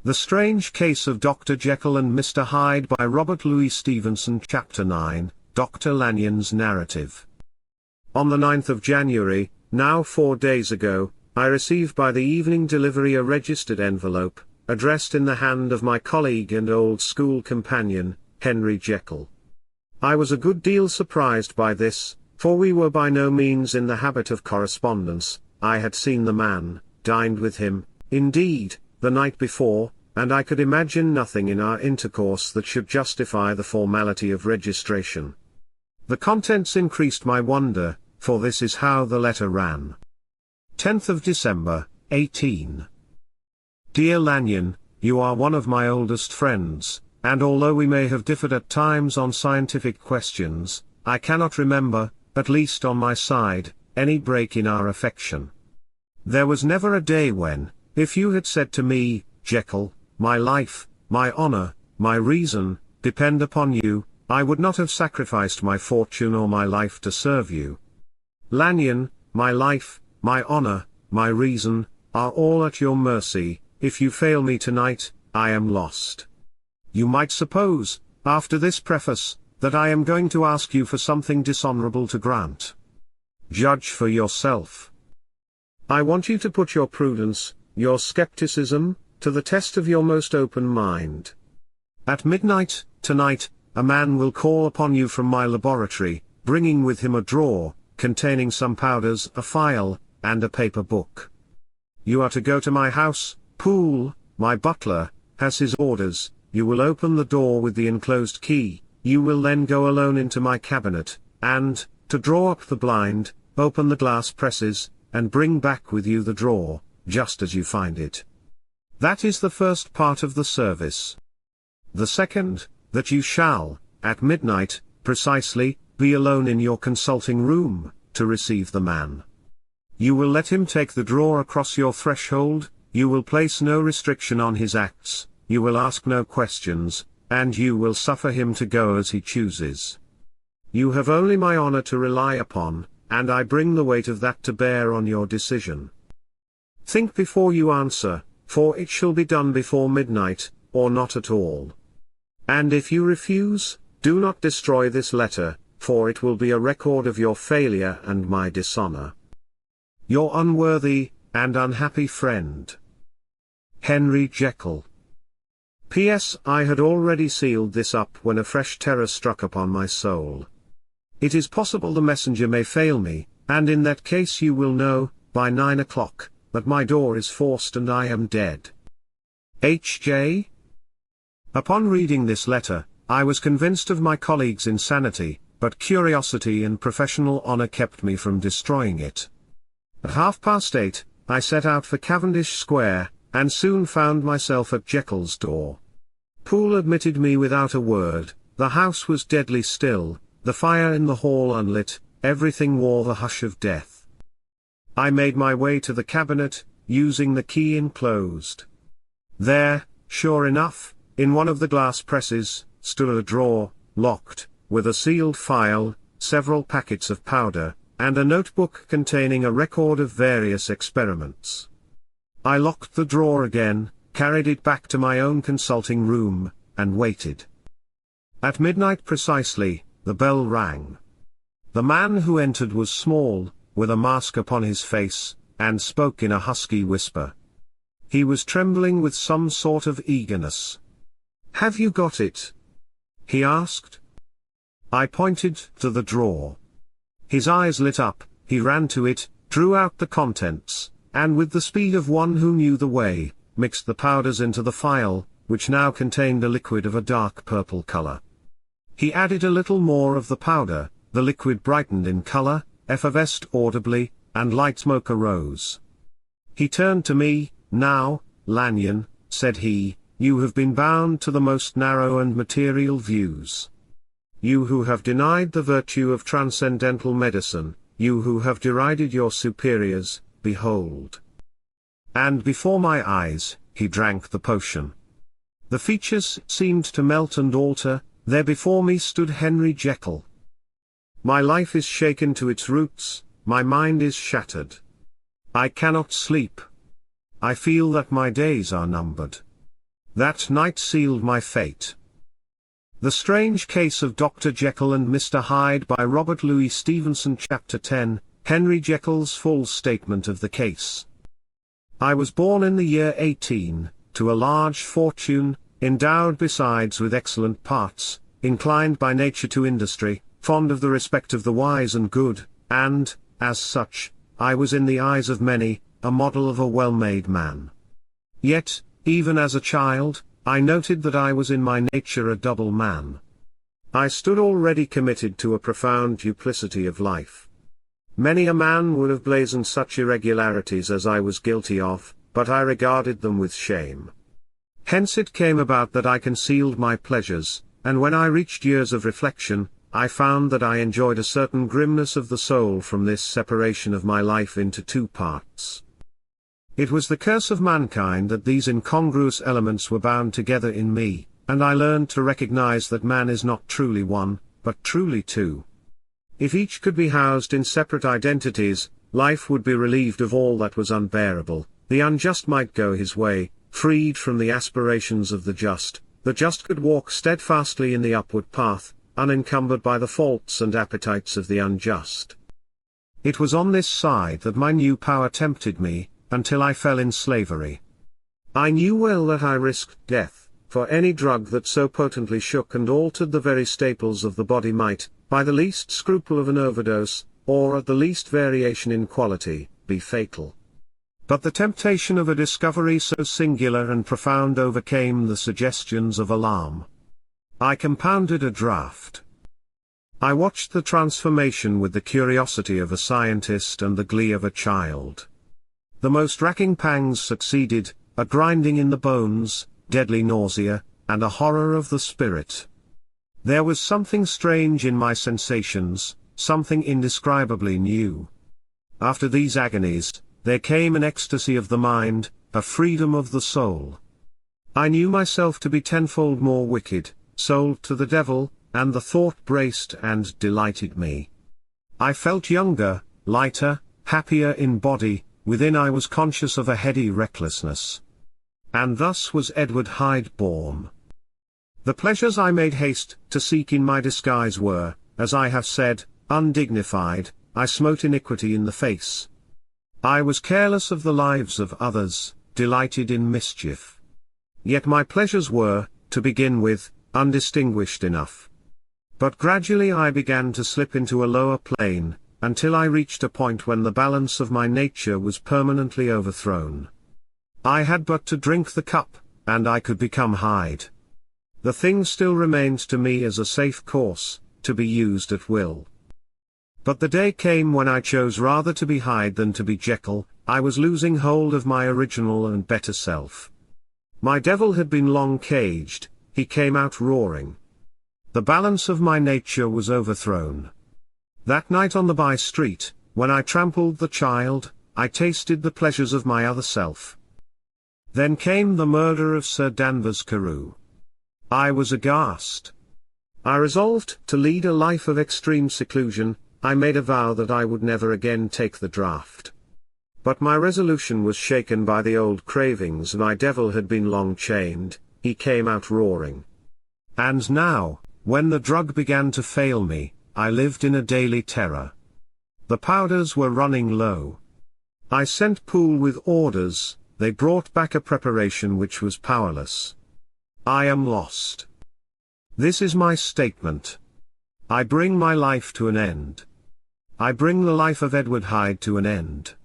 The Strange Case of Dr. Jekyll and Mr. Hyde by Robert Louis Stevenson. Chapter 9, Dr. Lanyon's Narrative. On the 9th of January, now 4 days ago, I received by the evening delivery a registered envelope, addressed in the hand of my colleague and old school companion, Henry Jekyll. I was a good deal surprised by this, for we were by no means in the habit of correspondence. I had seen the man, dined with him, indeed, the night before, and I could imagine nothing in our intercourse that should justify the formality of registration. The contents increased my wonder, for this is how the letter ran. 10th of December, 18. Dear Lanyon, you are one of my oldest friends, and although we may have differed at times on scientific questions, I cannot remember, at least on my side, any break in our affection. There was never a day when, if you had said to me, Jekyll, my life, my honor, my reason, depend upon you, I would not have sacrificed my fortune or my life to serve you. Lanyon, my life, my honor, my reason, are all at your mercy. If you fail me tonight, I am lost. You might suppose, after this preface, that I am going to ask you for something dishonorable to grant. Judge for yourself. I want you to put your prudence, your skepticism, to the test of your most open mind. At midnight, tonight, a man will call upon you from my laboratory, bringing with him a drawer, containing some powders, a file, and a paper book. You are to go to my house. Poole, my butler, has his orders. You will open the door with the enclosed key. You will then go alone into my cabinet, and, to draw up the blind, open the glass presses, and bring back with you the drawer, just as you find it. That is the first part of the service. The second, that you shall, at midnight, precisely, be alone in your consulting room, to receive the man. You will let him take the drawer across your threshold, you will place no restriction on his acts, you will ask no questions, and you will suffer him to go as he chooses. You have only my honor to rely upon, and I bring the weight of that to bear on your decision. Think before you answer, for it shall be done before midnight, or not at all. And if you refuse, do not destroy this letter, for it will be a record of your failure and my dishonor. Your unworthy and unhappy friend, Henry Jekyll. P.S. I had already sealed this up when a fresh terror struck upon my soul. It is possible the messenger may fail me, and in that case you will know, by 9 o'clock, that my door is forced and I am dead. H.J. Upon reading this letter, I was convinced of my colleague's insanity, but curiosity and professional honor kept me from destroying it. At 8:30, I set out for Cavendish Square, and soon found myself at Jekyll's door. Poole admitted me without a word. The house was deadly still, the fire in the hall unlit, everything wore the hush of death. I made my way to the cabinet, using the key enclosed. There, sure enough, in one of the glass presses, stood a drawer, locked, with a sealed file, several packets of powder, and a notebook containing a record of various experiments. I locked the drawer again, carried it back to my own consulting room, and waited. At midnight precisely, the bell rang. The man who entered was small, with a mask upon his face, and spoke in a husky whisper. He was trembling with some sort of eagerness. "Have you got it?" he asked. I pointed to the drawer. His eyes lit up, he ran to it, drew out the contents, and with the speed of one who knew the way, mixed the powders into the phial, which now contained a liquid of a dark purple color. He added a little more of the powder, the liquid brightened in color, effervesced audibly, and light smoke arose. He turned to me. "Now, Lanyon," said he, "you have been bound to the most narrow and material views. You who have denied the virtue of transcendental medicine, you who have derided your superiors, behold." And before my eyes, he drank the potion. The features seemed to melt and alter. There before me stood Henry Jekyll. My life is shaken to its roots, my mind is shattered. I cannot sleep. I feel that my days are numbered. That night sealed my fate. The Strange Case of Dr. Jekyll and Mr. Hyde by Robert Louis Stevenson. Chapter 10, Henry Jekyll's Full Statement of the Case. I was born in the year 18, to a large fortune, endowed besides with excellent parts, inclined by nature to industry, fond of the respect of the wise and good, and, as such, I was in the eyes of many, a model of a well-made man. Yet, even as a child, I noted that I was in my nature a double man. I stood already committed to a profound duplicity of life. Many a man would have blazoned such irregularities as I was guilty of, but I regarded them with shame. Hence it came about that I concealed my pleasures, and when I reached years of reflection, I found that I enjoyed a certain grimness of the soul from this separation of my life into two parts. It was the curse of mankind that these incongruous elements were bound together in me, and I learned to recognize that man is not truly one, but truly two. If each could be housed in separate identities, life would be relieved of all that was unbearable. The unjust might go his way, freed from the aspirations of the just could walk steadfastly in the upward path, unencumbered by the faults and appetites of the unjust. It was on this side that my new power tempted me, until I fell in slavery. I knew well that I risked death, for any drug that so potently shook and altered the very staples of the body might, by the least scruple of an overdose, or at the least variation in quality, be fatal. But the temptation of a discovery so singular and profound overcame the suggestions of alarm. I compounded a draught. I watched the transformation with the curiosity of a scientist and the glee of a child. The most racking pangs succeeded, a grinding in the bones, deadly nausea, and a horror of the spirit. There was something strange in my sensations, something indescribably new. After these agonies, there came an ecstasy of the mind, a freedom of the soul. I knew myself to be tenfold more wicked, sold to the devil, and the thought braced and delighted me. I felt younger, lighter, happier in body. Within I was conscious of a heady recklessness. And thus was Edward Hyde born. The pleasures I made haste to seek in my disguise were, as I have said, undignified. I smote iniquity in the face. I was careless of the lives of others, delighted in mischief. Yet my pleasures were, to begin with, undistinguished enough. But gradually I began to slip into a lower plane, until I reached a point when the balance of my nature was permanently overthrown. I had but to drink the cup, and I could become Hyde. The thing still remained to me as a safe course, to be used at will. But the day came when I chose rather to be Hyde than to be Jekyll. I was losing hold of my original and better self. My devil had been long caged, he came out roaring. The balance of my nature was overthrown. That night on the by-street, when I trampled the child, I tasted the pleasures of my other self. Then came the murder of Sir Danvers Carew. I was aghast. I resolved to lead a life of extreme seclusion. I made a vow that I would never again take the draught. But my resolution was shaken by the old cravings. My devil had been long chained, he came out roaring. And now, when the drug began to fail me, I lived in a daily terror. The powders were running low. I sent Poole with orders, they brought back a preparation which was powerless. I am lost. This is my statement. I bring my life to an end. I bring the life of Edward Hyde to an end.